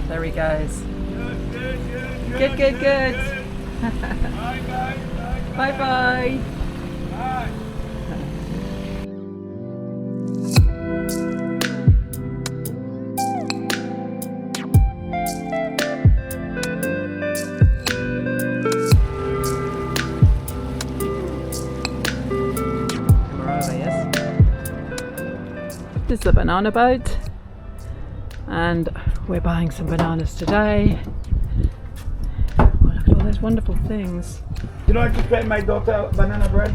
There he goes. Good, good, good. Bye bye. This is the banana boat, and we're buying some bananas today. Oh, look at all those wonderful things. You know, I just get my daughter banana bread.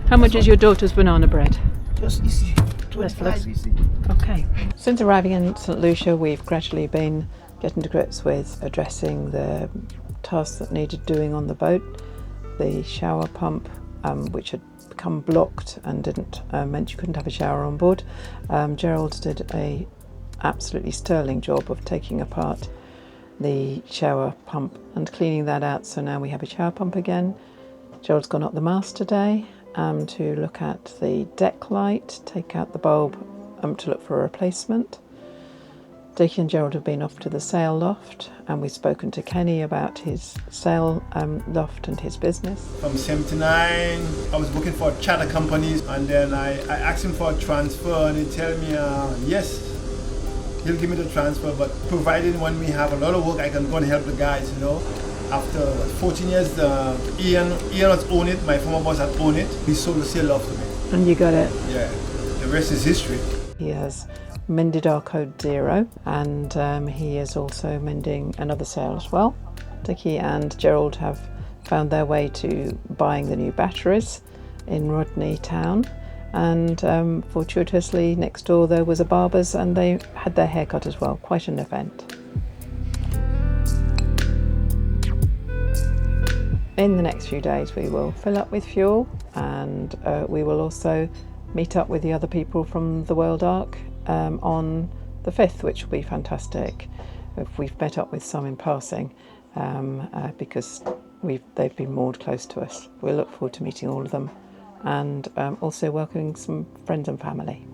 How much is your daughter's banana bread? Just easy. 25 easy. Okay. Since arriving in Saint Lucia, we've gradually been getting to grips with addressing the tasks that needed doing on the boat. The shower pump, which had become blocked and didn't meant you couldn't have a shower on board. Gerald did a absolutely sterling job of taking apart the shower pump and cleaning that out, so now we have a shower pump again. Gerald's gone up the mast today to look at the deck light, take out the bulb to look for a replacement. Dickie and Gerald have been off to the sail loft, and we've spoken to Kenny about his sail loft and his business. From 79, I was working for charter companies, and then I asked him for a transfer, and he tell me yes, he'll give me the transfer, but provided when we have a lot of work, I can go and help the guys, you know. After 14 years, Ian has owned it, my former boss had owned it. He sold the sail loft to me. And you got it? Yeah, the rest is history. He has mended our code 0, and he is also mending another sail as well. Dickie and Gerald have found their way to buying the new batteries in Rodney Town, and fortuitously next door there was a barber's and they had their hair cut as well. Quite an event. In the next few days we will fill up with fuel, and we will also meet up with the other people from the World Ark on the 5th, which will be fantastic. We've met up with some in passing because they've been moored close to us. We look forward to meeting all of them, and also welcoming some friends and family.